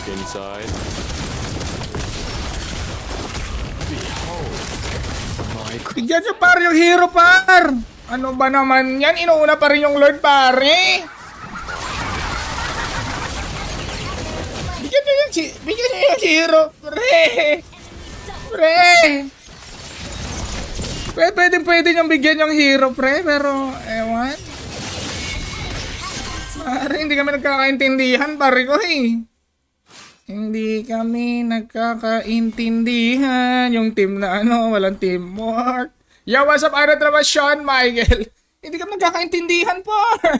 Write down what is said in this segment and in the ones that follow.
inside. Behold my Bigyan nyo par yung hero par. Ano ba naman yan? Inuuna pa rin yung Lord pare. Bigyan nyo yung hero. Pre. Pre. Pwede nyo bigyan yung hero pre. Pero ewan. Pare hindi kami nagkakaintindihan pare ko eh. Hindi kami nagkakaintindihan. Yung team na ano, walang teamwork. Yo, what's up? Ano naman, Sean Michael? Hindi kami nagkakaintindihan, par.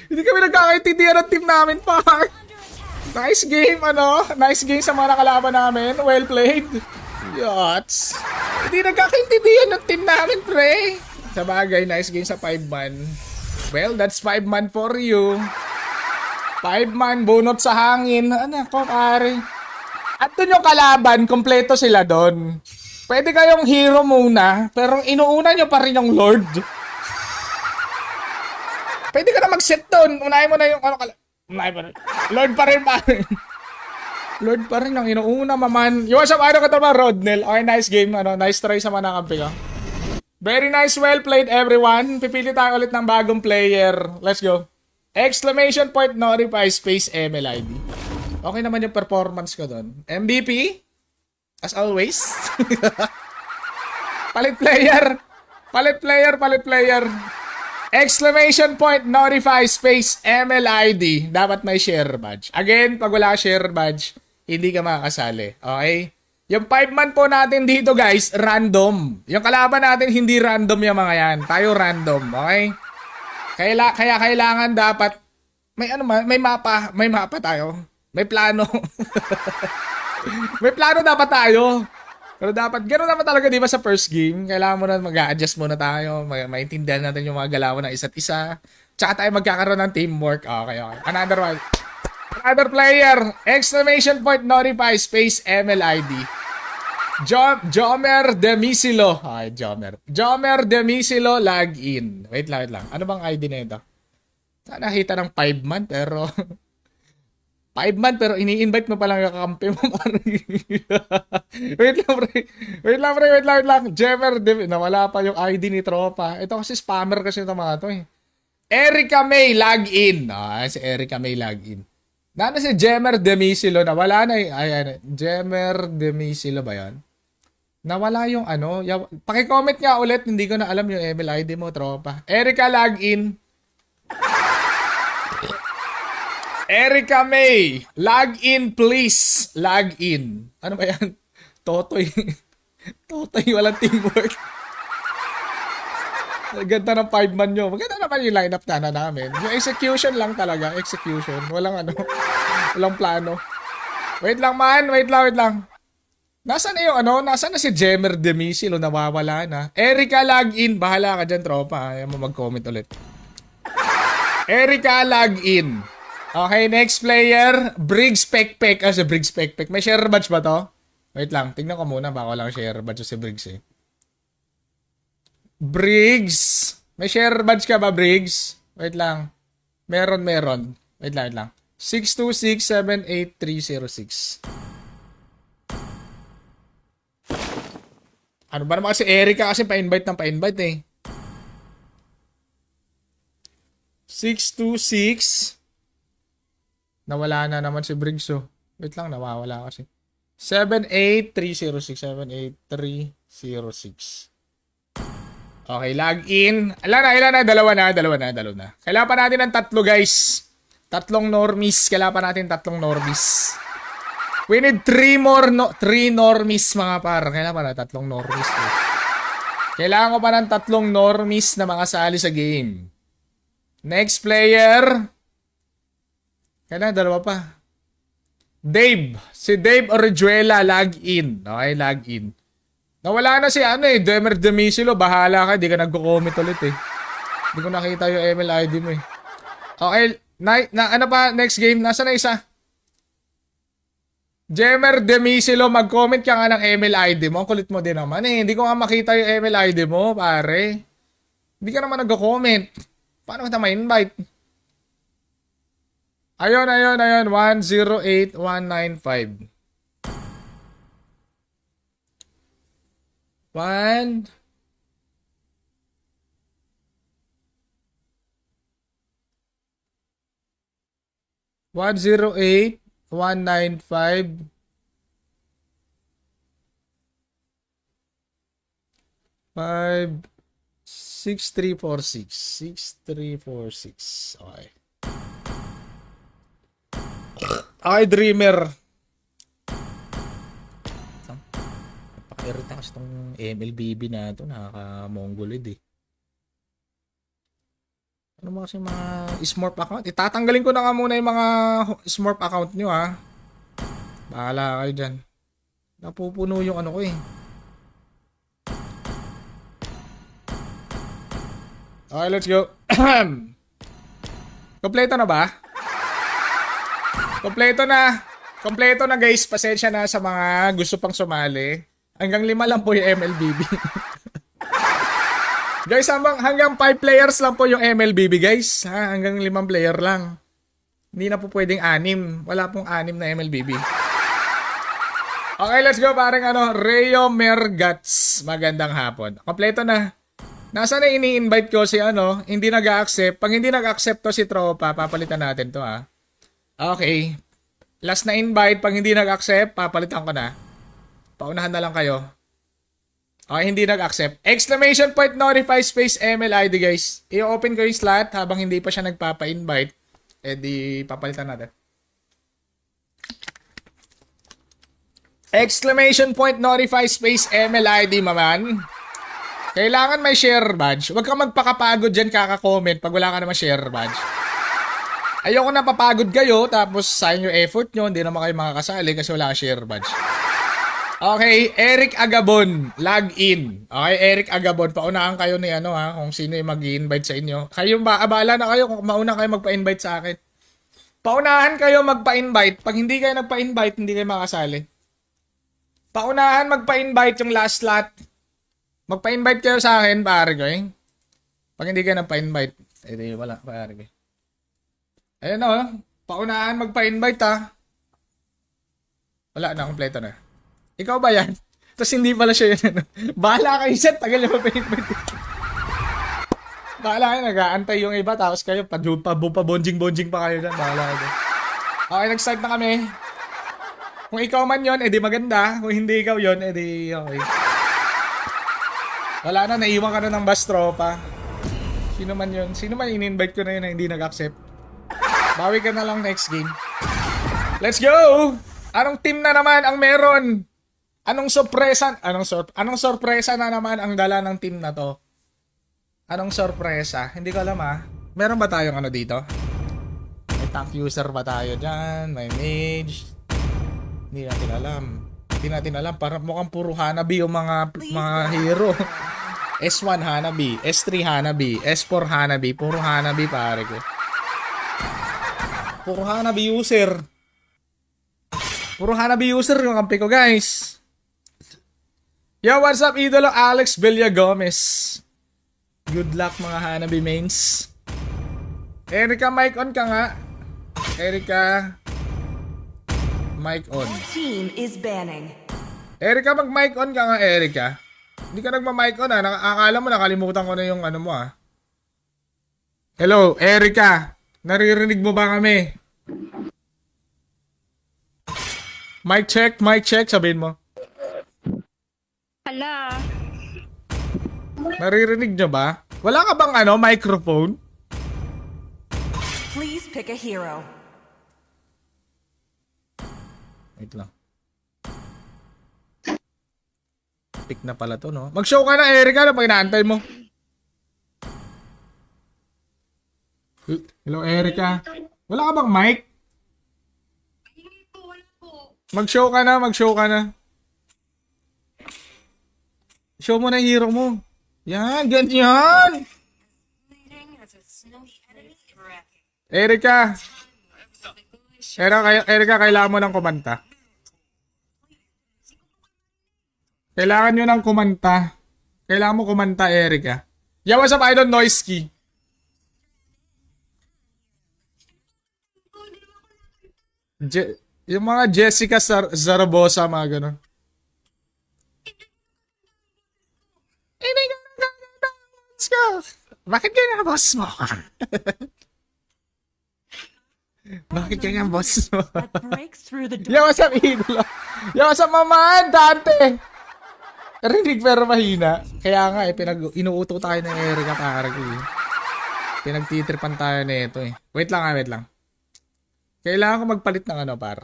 Hindi kami nagkakaintindihan ng team namin, par. Nice game, ano? Nice game sa mga nakalaban namin. Well played. Yots. Hindi nagkakaintindihan ng team namin, pre. Sa bagay, nice game sa 5-man. Well, that's 5-man for you. 5-man, bunot sa hangin. Ano ko, pare? At doon yung kalaban, kompleto sila doon. Pwede kayong hero muna, pero inuuna nyo pa rin yung Lord. Pwede ka na mag-set doon. Unahin mo na yung ano. Unahin mo na. Lord pa rin, pare. Lord pa rin ang inuuna, maman. Yung sa ano ka naman, Rodnel. Okay, nice game. Ano, nice try sa mga nakampi ko. Very nice, well played, everyone. Pipili tayo ulit ng bagong player. Let's go. Exclamation point notify space MLID. Okay naman yung performance ko doon. MVP? As always. Palit player. Palit player, palit player. Exclamation point notify space MLID. Dapat may share badge. Again, pag wala share badge, hindi ka makakasali. Okay? Yung 5-man po natin dito guys, random. Yung kalaban natin, hindi random yung mga yan. Tayo random. Okay? Kaya kailangan dapat may ano may mapa tayo. May plano. May plano dapat tayo. Pero dapat ganoon naman talaga 'di ba sa first game? Kailangan mo na mag-a-adjust muna tayo, maintindihan natin yung mga galawan ng isa't isa. Tsaka tayo magkakaroon ng teamwork. Okay. Another one. Another player. Exclamation point notify space MLID. Jomer Demisilo. Ay, Jomer Demisilo login. Wait lang. Ano bang ID na ito? Sana nakita ng 5-man pero 5-man pero ini-invite mo pa lang yung kakampi mo. Wait lang. Jomer Demisilo. Nawala pa yung ID ni tropa. Ito kasi spammer kasi itong mga to eh. Erica May login. Si Erica May login. Nana si Jomer Demisilo. Nawala na yung Jomer Demisilo ba yan? Nawala yung ano. Paki-comment nga ulit. Hindi ko na alam yung email ID mo, tropa. Erica, login. Erica May. Login, please. Login. Ano ba yan? Totoy. Totoy, walang teamwork. Ganda ng 5-man nyo. Maganda naman yung lineup na namin. Yung execution lang talaga. Execution. Walang ano. Walang plano. Wait lang, man. Wait lang. Nasaan na yung ano? Nasaan na si Jemer Demisilo? Nawawala na. Erica, login. Bahala ka dyan, tropa. Ayaw mo mag-comment ulit. Erica, login. Okay, next player. Briggs Pekpek. Si Briggs Pekpek. May share badge ba to? Wait lang. Tingnan ko muna. Baka walang share badge si Briggs eh. Briggs. May share badge ka ba, Briggs? Wait lang. Meron. Wait lang. 626-78306. Ano ba naman kasi Erica kasi pa-invite eh. 626. Nawala na naman si Briggs oh. Wait lang, nawawala kasi. 78306. 78306. Okay, login. Ilan na? Dalawa na. Kailangan pa natin ng 3 guys. 3 normies. We need 3 normies mga par. Kailangan pa na 3 normies. Kailangan ko pa ng 3 normies na makasali sa game. Next player. Kailangan 2 pa. Dave. Si Dave Orijuela, login. Okay, login. Nawala na si Demer Demisilo. Bahala ka, di ka nagko-comment ulit eh. Hindi ko nakita yung ML ID mo eh. Okay, ano pa, next game, nasa na isa? Jemer Demisilo, mag-comment ka nga ng ML ID mo. Ang kulit mo din naman eh. Hindi ko nga makita yung ML ID mo, pare. Hindi ka naman nagko-comment. Paano kita ma-invite? Ayun. 108195. 108195. 6346. Okay. Okay, Dreamer. Napaka-irita kasi itong MLBB na ito. Nakaka-mongolid eh. Ano mo kasi mga Smurf account? Itatanggalin ko na nga muna yung mga Smurf account nyo ha. Bahala kayo dyan. Napupuno yung ano ko eh. Okay, let's go. Kompleto na ba? Kompleto na guys. Pasensya na sa mga gusto pang sumali. Hanggang 5 lang po yung MLBB. Guys, hanggang 5 players lang po yung MLBB guys. Ha? Hanggang 5 player lang. Hindi na po pwedeng 6. Wala pong 6 na MLBB. Okay, let's go. Parang Reo Mergats. Magandang hapon. Kompleto na. Nasaan na ini-invite ko si hindi nag-accept. Pag hindi nag-accept to si Tropa, papalitan natin to ha. Okay. Last na invite. Pag hindi nag-accept, papalitan ko na. Paunahan na lang kayo. Okay, hindi nag-accept. Exclamation point notify space MLID guys. I-open ko yung slot habang hindi pa siya nagpapa-invite. Eh di papalitan natin. Exclamation point notify space MLID maman. Kailangan may share badge. Huwag kang magpakapagod dyan kaka-comment pag wala ka naman share badge. Ayoko na papagod kayo tapos sayang yung effort nyo. Hindi naman kayo makakasali kasi wala ka share badge. Okay, Eric Agabon, log in. Okay, Eric Agabon, paunahan kayo ni kung sino yung mag-i-invite sa inyo. Kayo abala na kayo kung mauna kayo magpa-invite sa akin. Paunahan kayo magpa-invite. Pag hindi kayo nagpa-invite, hindi kayo makasali. Paunahan magpa-invite yung last slot. Magpa-invite kayo sa akin, pare ko eh. Pag hindi kayo nagpa-invite, di wala, pare ko. Ayun paunahan magpa-invite ha. Wala na, kompleto na. Ikaw ba yan? Tapos hindi pala siya yun. Bahala kayo siya, tagal yung pa-invite. Bahala kayo, nag-aantay yung iba, tapos kayo, pa-bonjing-bonjing pa kayo dyan. Bahala kayo. Okay, nag-start na kami. Kung ikaw man yun, edi maganda. Kung hindi ikaw yun, edi okay. Wala na, naiwan ka na ng bus tropa. Sino man yun? Sino man in-invite ko na yun na hindi nag-accept? Bawi ka na lang next game. Let's go! Anong team na naman ang meron? Anong sorpresa na naman ang dala ng team na to? Anong sorpresa? Hindi ko alam Meron ba tayong dito? May tank user ba tayo dyan? May mage? Hindi natin alam. Parang mukhang puro Hanabi yung mga hero. S1 Hanabi, S3 Hanabi, S4 Hanabi. Puro Hanabi pare ko. Puro Hanabi user. Puro Hanabi user yung kampi ko guys. Yo, what's up idolo Alex Villa Gomez. Good luck mga Hanabi mains. Erika, mic on ka nga. Erika, mic on. Team is banning. Erika, mag-mic on ka nga, Erika. Hindi ka nagma-mic on Akala mo nakalimutan ko na yung mo Hello, Erika. Naririnig mo ba kami? Mic check, sabihin mo. Hala. Naririnig nyo ba? Wala ka bang microphone? Please pick a hero. Wait lang. Pick na pala to, no? Mag-show ka na, Erika, na pag inaantay mo. Hello, Erika. Wala ka bang mic? Mag-show ka na. Show mo na yung hero mo. Yan, ganyan. Erika. Erika, kailangan mo ng kumanta. Kailangan nyo ng kumanta. Kailangan mo kumanta, Erika. Yeah, what's up, Idol Noisky? Yung mga Jessica Zaragoza, mga ganun. Bakit ganyan ang boss mo? Bakit ganyan ang boss mo? That breaks through the door. Yo, what's up, idolo? Yo, what's up, maman? Dante! Rinig pero mahina. Kaya nga, inuuto tayo ng Erica Targo eh. Pinagtitripan tayo na ito eh. Wait lang. Kailangan ko magpalit ng ano, par.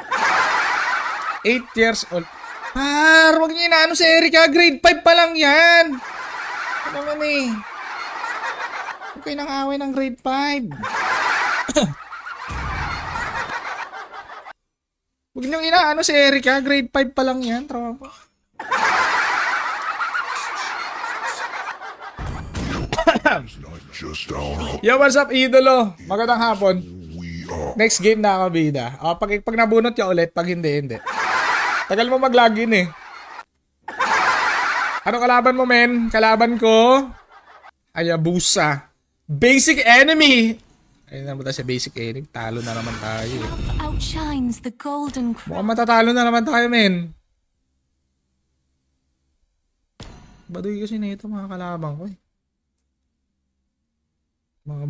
8 years old. Par, wag niyo inaano si Erica. Grade 5 pa lang yan. Ano naman eh. Okay nang away ng grade 5. Huwag niyong inaano si Erica. Grade 5 pa lang yan. Tropa. Yo, what's up, idolo? Magandang hapon. Next game na ako, bida. Pag nabunot ka ulit, pag hindi. Tagal mo mag-login eh. Ano kalaban mo, men? Kalaban ko? Hayabusa. Basic enemy! Ayun naman tayo sa basic enemy. Talo na naman tayo eh. Outshines the golden crown. Mukhang matatalo na naman tayo, men. Baduy kasi na ito mga kalaban ko eh. Mga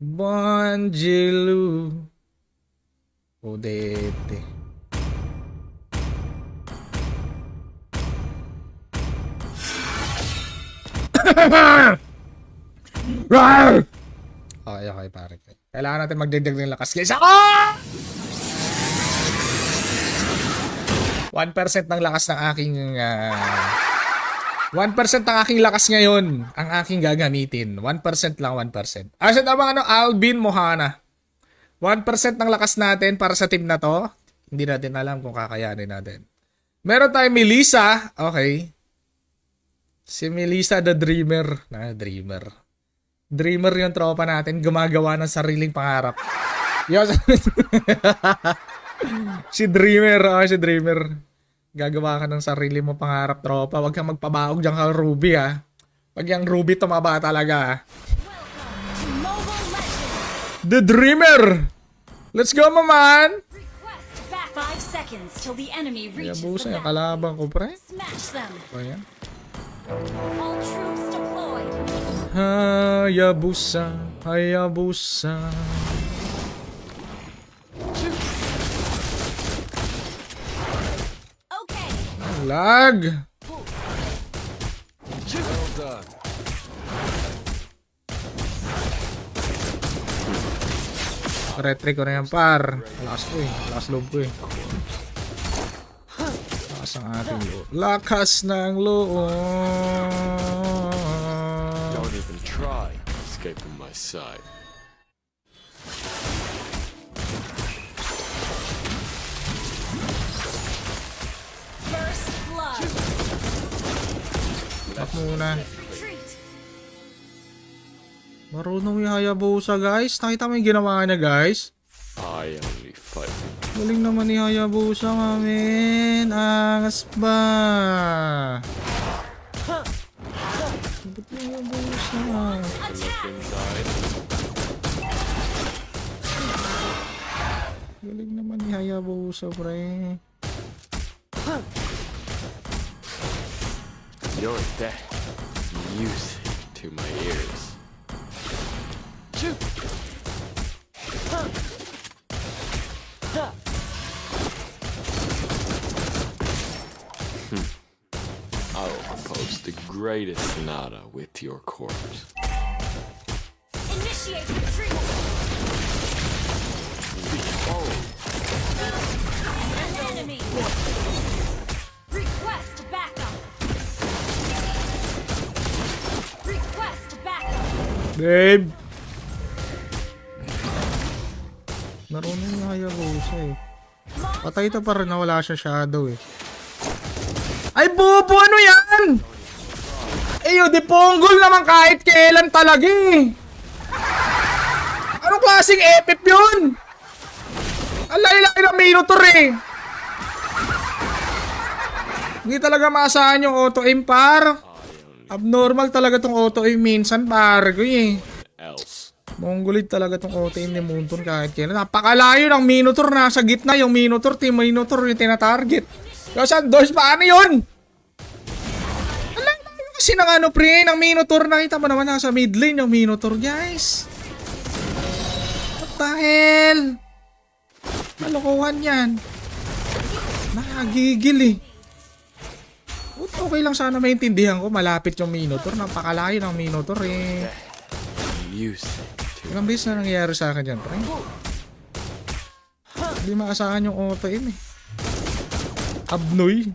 Bonjilu. Odete. Okay, pare. Kailangan natin magdagdag ng lakas. Guys, ako! 1% ng lakas ng aking 1% ng aking lakas ngayon ang aking gagamitin. 1% lang, 1%. Asan naman Alvin Mohana. 1% ng lakas natin para sa team na to. Hindi natin alam kung kakayanin natin. Meron tayong Melissa. Okay. Si Melissa the Dreamer. Dreamer yung tropa natin. Gumagawa ng sariling pangarap. Si Dreamer. Si Dreamer. Gagawa ka ng sarili mo pangarap, tropa. Huwag kang magpabaog dyan ka, Ruby, ha. Pag yung Ruby, tumaba talaga, ha. The Dreamer! Let's go, maman! 5 seconds till the enemy reaches Hayabusa the yung map. kalaban ko, pre. Smash them. Ayan. All troops deployed. Hayabusa. Okay. Lag! Well done. Retry ko na yan, par. Lakas ko eh. Lakas loob ko eh. Lakas ang ating loob. Lakas ng loob. Don't even try escaping my sight. First blood. Back muna. Retreat. Marunong yung Hayabusa, guys. Nakita mo yung ginawa niya, guys. I only fight. Galing naman ni Hayabusa, mamin. Angas ba? Ba't ni Hayabusa? Attack. Inside. Galing naman ni Hayabusa, pre. Your death is music to my ears. Shoot! I'll compose the greatest sonata with your corpse. Initiate retreat. Behold, An enemy. Request backup. Request backup. Babe! Marunong yung Hayabusa eh. Patay ito pa rin na wala siya shadow eh. Ay, bobo! Ano yan? Eyo, di ponggol naman kahit kailan talaga eh. Anong klaseng epip yun? Ang laki-laki ng Minotaur eh. Hindi talaga maasahan yung auto-aim, par. Abnormal talaga tong auto-aim minsan, par. Eh. else. Mongolid talaga tong OTM ni Moonton kahit kailan. Napakalayo ng Minotaur. Nasa gitna yung Minotaur. Team Minotaur yung tinatarget. Yung Sandos, paano yun? Alayo kasi ng ano pre, ng Minotaur. Nakita mo naman nasa mid lane yung Minotaur guys. What the hell? Malokohan yan. Nakagigil eh. Okay lang sana maintindihan ko. Malapit yung Minotaur. Napakalayo ng Minotaur eh. Use it. Ilang beses na nangyayari sa akin dyan, pre. Hindi maasahan yung OTM eh. Abnoy.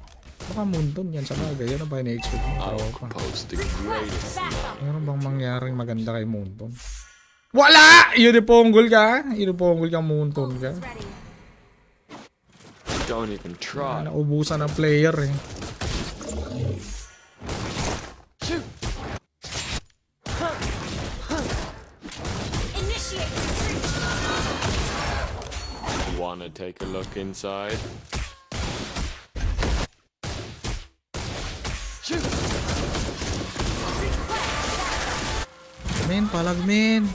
Baka Moonton yan sa bagay. Yan na ba ina-expect mo? I'll Pa. compose the greatest Nada. Meron bang mangyaring maganda kay Moonton? Wala! Uniponggol ka? Uniponggol ka, Moonton ka? Don't even try. Naubusan ng player eh. Initiate retreat. Wanna take a look inside? Men, palag men.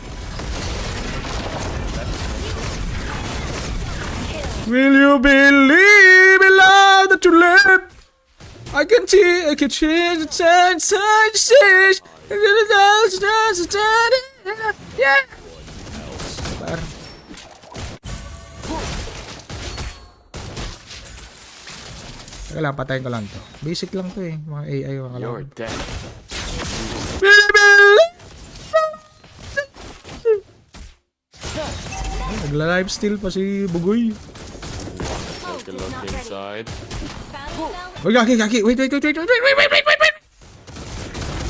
Will you believe in love that you live? I can change the change. Yeah. Par. Teka lang, patayin ko lang to. Basic lang to eh. Mga AI, mga You're kalaban. dead. Nagla-lifesteal pa si Bugoy. Take a look inside. Battle bell. Uy, Gaki. Wait.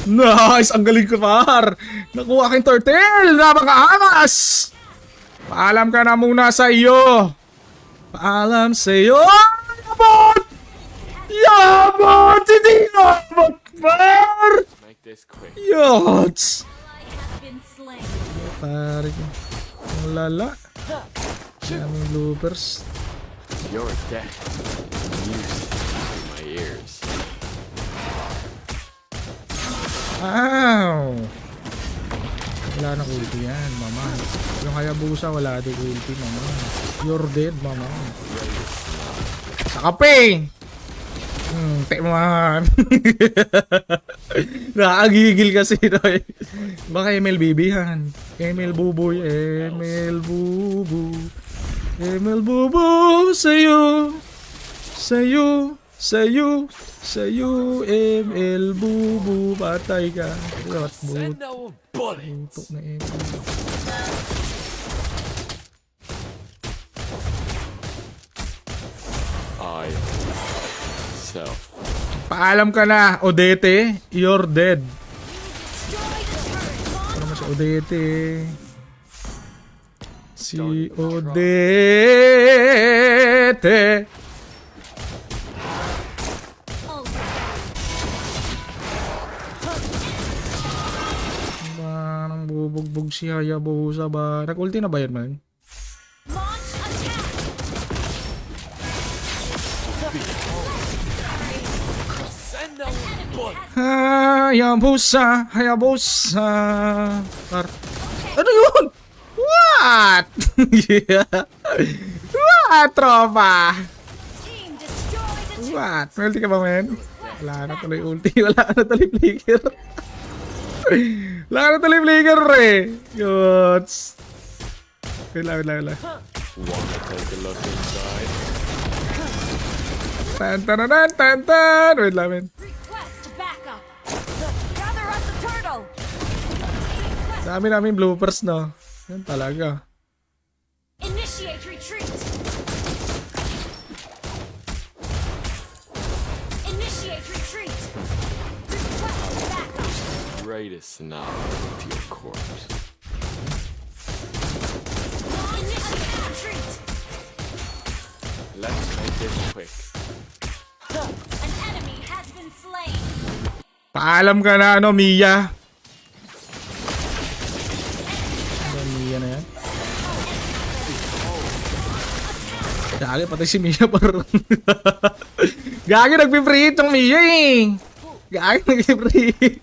Nice! Ang galing ko, par. Nakuha aking turtle. Napakaangas! Paalam ka na muna sa iyo. Paalam sa iyo. Yabot! Yabot! Hindi yabot, par! Make this quick. Yots! Ally has been slain. Pare ko. Ang lala. Daming bloopers. You're dead. Use it in my ears. Ow! Wala na ulti yan, mama. Yung Hayabusa, wala din ulti, mama. You're dead, mama. Sa kape! Teman. Nakagigil kasi no eh. Baka MLBB yan. ML Buboy, ML Bubu. ML Bubu, sa'yo. Sa'yo. Sa'yo. Sa'yo, ML Bubu. Patay ka. Send no bullet. Buto na ML. I self. Paalam ka na, Odete. You're dead. Destroy the turret. Ano mo si Odete? Si Don't try. Odete. Oh, Parang bubugbog si Hayabusa ba? Nag-ulti na ba yun, man? launch attack. Send no bullet. Hayabusa. Hayabusa. Ano yun? What? Yeah. What, tropa? Team destroy the turret. What? May ulti ka ba, man? Wala na tuloy ulti. Wala na tuloy flicker. Wala na tuloy flicker, eh. Yots. Wait lang. Wanna take a look inside? Tan. Wait lang, man. Request backup. Gather us the turtle. Dami namin bloopers, no? Yan talaga. Initiate retreat. Initiate retreat. Request backup. Greatest Nada with your corpse. Initiate retreat. Let's make this quick. An enemy has been slain. Paalam ka na, ano, Mia? Ano, Mia na yan? Gagi, patay si Mia parang. Gagi, nagpipreheat yung Mia eh. Gagi, nagpipreheat.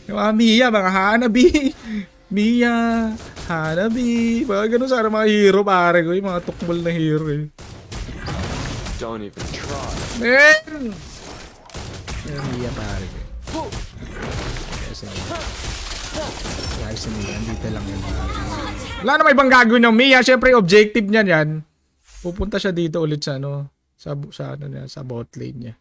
Yung mga Mia, mga hanabi. Mia, Hanabi, mga ganun sana mga hero pare ko, yung mga tukmol na hero eh. Don't even try. Men! Ayan, Mia pare ko. Kasi, guys, si Mia, dito lang yan pare. Wala na may ibang gagawin ng Mia, syempre objective niyan yan. Pupunta siya dito ulit sa ano, sa ano niya, sa bot lane niya.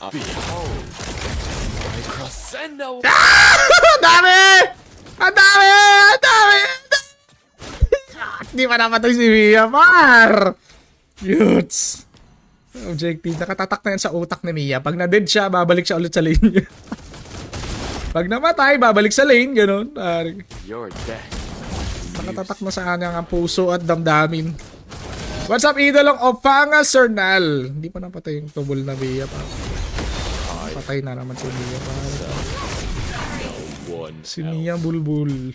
Behold, my crescendo. Ang dami! Ang dami! Ang dami! Di pa napatay si Mia, par! Yuts! Objective, nakatatak na yan sa utak ni Mia. Pag na-dead siya, babalik siya ulit sa lane niya. Pag namatay, babalik sa lane, ganun. Your death. Nakatatak na sa kanya ang puso at damdamin. What's up, idolong Opanga Sernal? Hindi pa napatay yung tubol na Mia, par. Patay na naman si Mia, par. One. Si Mia Bulbul.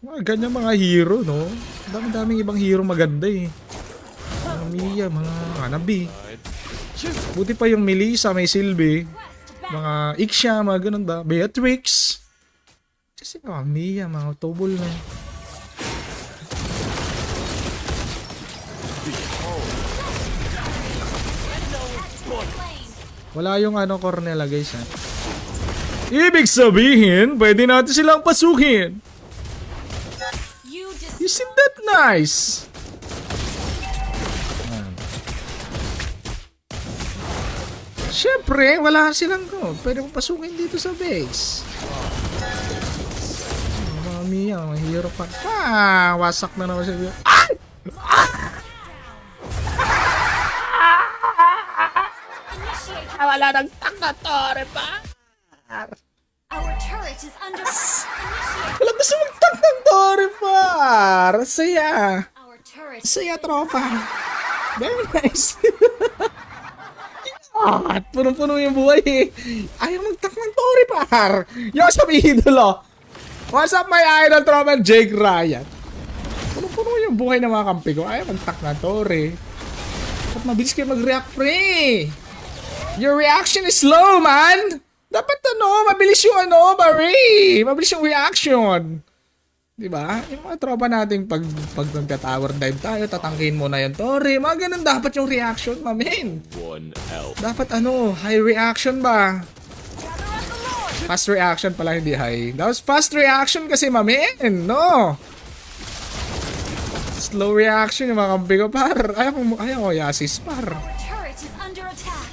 Mga ganyan mga hero, no? Dami-daming ibang hero maganda eh. Mga Mia, mga Hanabi. Buti pa yung Melissa, may silbi. Mga Ixia, mga ganun ba? Beatrix. Kasi mga Mia, mga tubol na. Wala yung ano, Cornela guys ha. Ibig sabihin, pwede natin silang pasukin. You just Isn't that nice? Siyempre, wala silang ko. Pwede mo pasukin dito sa base. Mga Mia, mahirap pa. Wasak na naman siya. Ay! Wala nang takatore pa. our turret is under Wala gusto magtak ng tore par. Saya. our turret. Saya, tropa. Very nice. At punong-puno yung buhay eh. Ayaw magtak ng tore par. Yung sa idolo. What's up my idol tropa Jake Ryan? Punong-puno yung buhay ng mga kampi ko. Ayaw magtak ng tore. At mabilis kayo mag-react pre. Your reaction is slow, man! Dapat ano, mabilis yung ano, Barry! Mabilis yung reaction. Diba? Yung mga tropa natin pag nagka-tower dive tayo, tatangkin mo na yung Tore. Mga ganun dapat yung reaction, mamen. One elf. Dapat ano, high reaction ba? Fast reaction pala, hindi high. That was fast reaction kasi, mamen, no? Slow reaction yung mga kampi ko, par. Ayaw ko yasis, par. Our turret is under attack.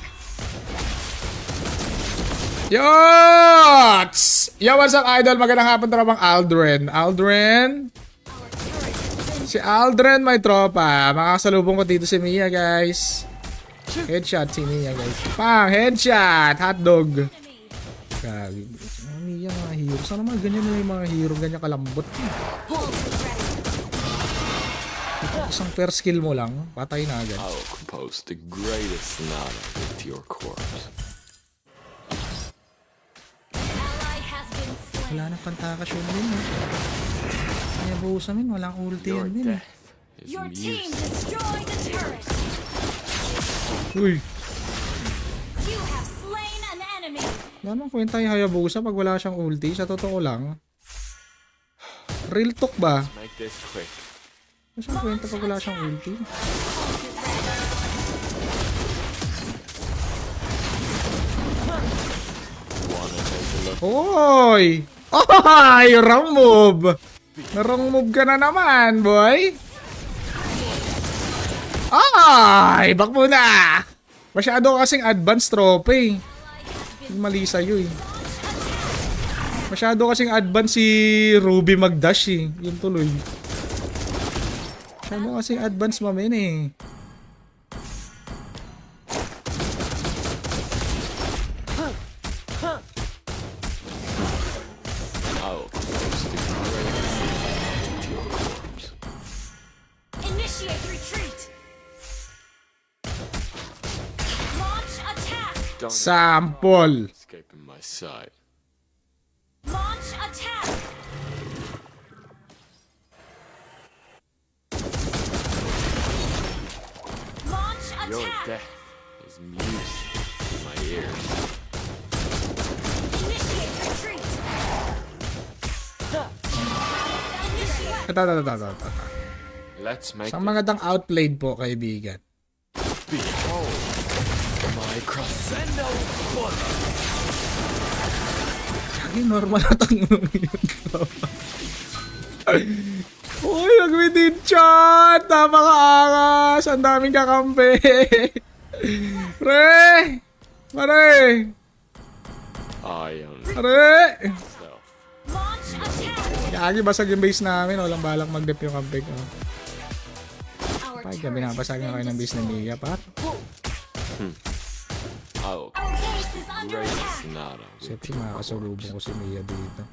Yots! Yo, what's up, idol? Magandang hapon tropa Aldrin. Aldrin? Our turret is Si Aldrin, may tropa. Makakasalubong ko dito si Mia, guys. Headshot si Mia, guys. Pang! Headshot! Hotdog. enemy. Gagi. Mga Mia, mga hero. Sana mga ganyan na yung mga hero. Ganyan kalambot. Isang per skill mo lang, patay na agad. I'll compose the greatest sonata with your corpse. Ally has been slain. Wala na pantakas yun din, eh. Kaya buhusan min, walang ulti Your yan din, eh. death is Your team music. destroyed the turret. Uy! You have slain an enemy. Wala namang kwenta yung Hayabusa pag wala siyang ulti. Sa totoo lang. Real talk ba? Make this quick. Wala siyang kwenta pag wala siyang ulti. Wanna take a look? Oy! Ay! Wrong move! Wrong move ka na naman, boy! Ay! Back muna! Masyado kasing advanced trophy. Mali sa'yo eh. Masyado kasing advanced si Ruby Magdash eh. Yun tuloy. Masyado kasing advanced mamin eh. I'll compose the greatest sonata with your corpse. Initiate retreat. Launch attack. Don't Sample. escaping my sight. Launch attack. Launch Your attack. death is music. ears. Initiate retreat. Ito. Let's make Sa mga dang outplayed po, kaibigan. behold my crescendo bullet. Ay, normal na tanong yun. Uy, nag-within chat! Napaka-angas! Ang daming kakampi! Pre! Pare! I am Pare! myself. Launch attack. Kagi, basag yung base namin. Walang balak mag-dep yung kampi ko. Our Ay, turret gabi na, has basagin been kayo ng base ng destroyed. Mia, par. I'll Our base is under great attack. Sonata with Siyempre, your makakasalubong ko si Mia dito.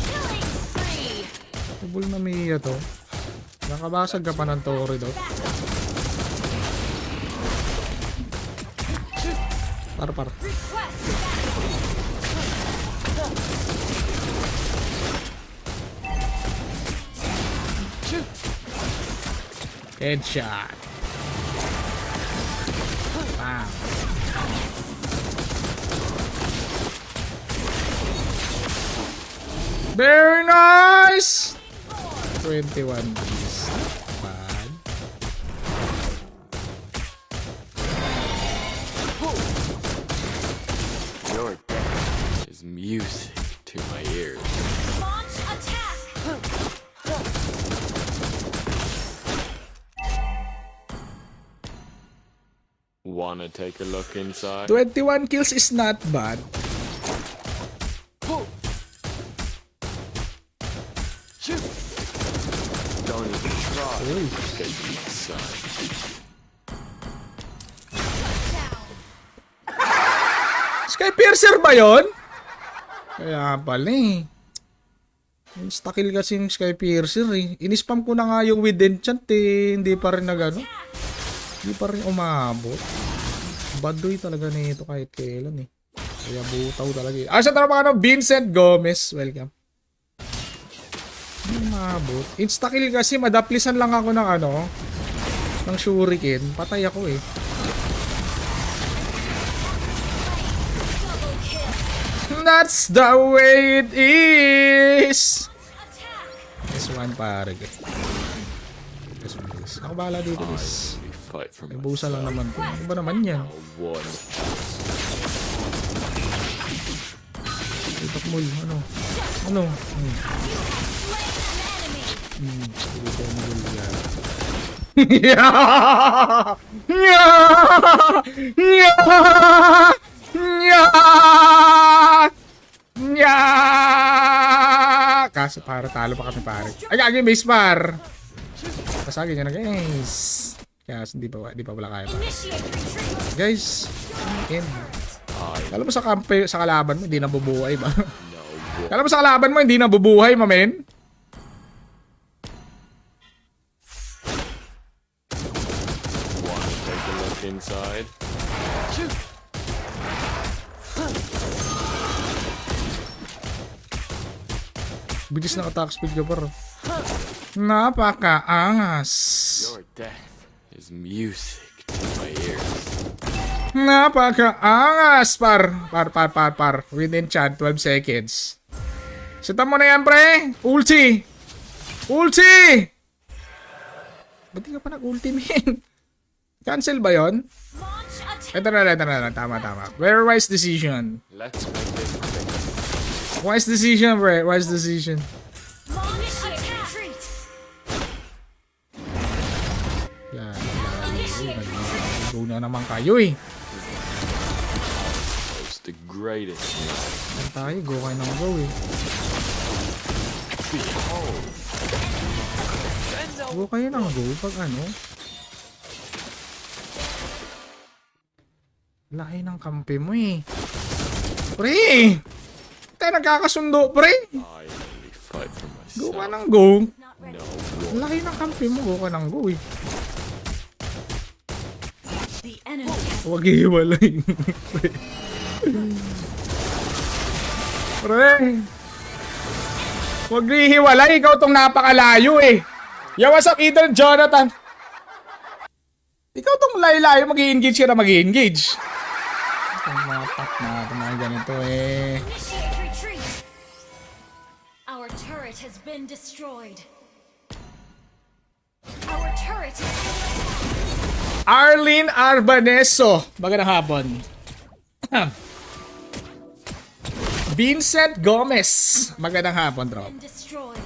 Killing spree. Tubol na Mia to. Nakabasag ka pa ng Tori do. Par. Request backup. Headshot. Wow. Very nice! 21 piece. Bad. Your death is music to my ears. Launch attack. Wanna take a look inside? 21 kills is not bad. Don't even try to get inside. Sky Piercer ba yun? Kaya pala eh. Insta-kill kasi yung Sky Piercer eh. Inispam ko na nga yung with enchant eh. Hindi pa rin nagano. Hindi pa rin umabot. Baduy talaga nito kahit kailan eh. Kaya butaw talaga eh. Siya tara mga Vincent Gomez. Welcome. Hindi umabot. Insta-kill kasi madaplisan lang ako ng ng shuriken. Patay ako eh. That's the way it is. This one pare. This one is. Ako bahala dito I is. only fight for May busa lang myself. naman to. Ano ba naman yan? No one else. Itak mo ano? Ano? Yeah! Yeah! Yeah! Yeah! Yeah! Kaso para talo pa kami pare. Ay, gagi base par. Pasagin niya na guys. Kaya hindi pa wala kaya pa. Initiate retreat. Guys, in. I Alam mo sa kampe, sa kalaban mo hindi nabubuhay ba? know what Alam mo sa kalaban mo hindi nabubuhay, mamen? wanna take a look inside. Bilis na attack speed ka par. Napakaangas. Your death is music to my ears. Napakaangas par. Par. Within chat 12 seconds. Seta mo na yan pre. Ulti. Ba't di ka pa nag-ulti men? Cancel ba yon? Launch attack. Ito na. Tama. Very wise decision. Let's make this quick. Wise decision, pre. Wise decision. Launch attack. Retreat. Yan. Go na naman kayo eh. It's the greatest night. Yan tayo. Go kayo ng go eh. Behold Go kayo ng go pag ano. Laki ng kampi mo eh. Pre! Tayo nagkakasundo, pre! I only fight for Go ka myself. ng go. Not ready. No Laki ng kampi mo. Go ka ng go eh. The enemy has Huwag hiwalay. Pre! Huwag hihiwalay. Ikaw tong napakalayo eh. Yo, what's up, Ethan Jonathan? Ikaw tong layo-layo, mag-i-engage ka na mag-i-engage. Itong mga pack na itong mga ganito eh. Initiate retreat. Our turret has been destroyed. Our turret is Arlene Arbaneso. Magandang hapon. Vincent Gomez. Magandang hapon, drop. been destroyed.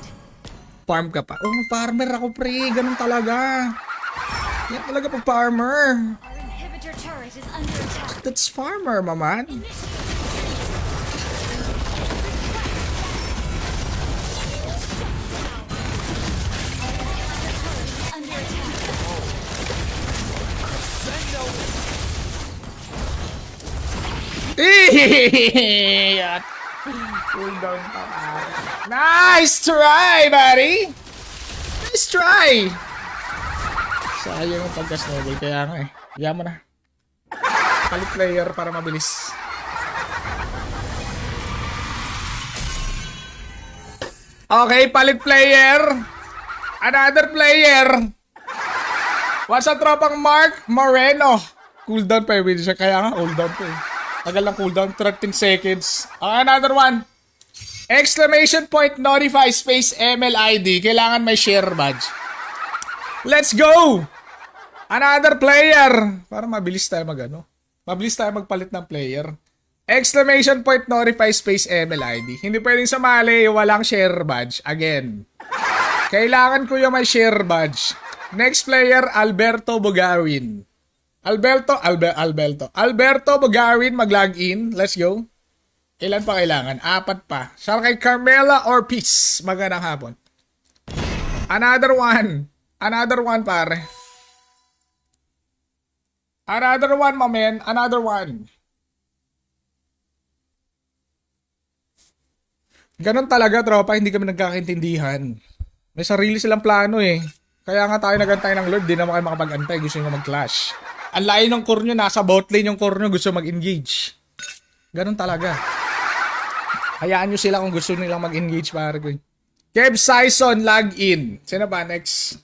Farm ka pa. Oh, farmer ako, pre. Ganun talaga. Yan talaga pag farmer. Our inhibitor turret is under attack. That's farmer, maman. Under attack. Yan. Cool down pa. Nice try, buddy. Nice try. Sayang ang pagka-snowball. Kaya nga eh. Kaya mo na. Palit player para mabilis. Okay, palit player. Another player. What's up, tropang Mark Moreno? Cooldown pa eh. Siya. Kaya nga, cooldown pa eh. Tagal lang cooldown. 13 seconds. Another one. Exclamation point notify space MLID. Kailangan may share badge. Let's go! Another player. Para mabilis tayo mabilis tayo magpalit ng player. Exclamation point notify space MLID. Hindi pwedeng sumali, walang share badge. Again. Kailangan ko yung may share badge. Next player, Alberto Bogawin. Alberto Bogawin, mag-login. Let's go. Ilan pa kailangan? 4 pa. Siya kay Carmela Orpiz. Magandang hapon. Another one, pare. Another one, my man. Another one. Ganon talaga, tropa. Hindi kami nagkakaintindihan. May sarili silang plano eh. Kaya nga tayo nagantay ng Lord. Di naman kayo makapag-antay. Gusto nyo mag-clash. Ang layo ng core nyo. Nasa bot lane yung core nyo. Gusto mag-engage. Ganon talaga. Hayaan nyo sila kung gusto nilang mag-engage, pare ko. Kev Sison, log in. Sino ba? Next.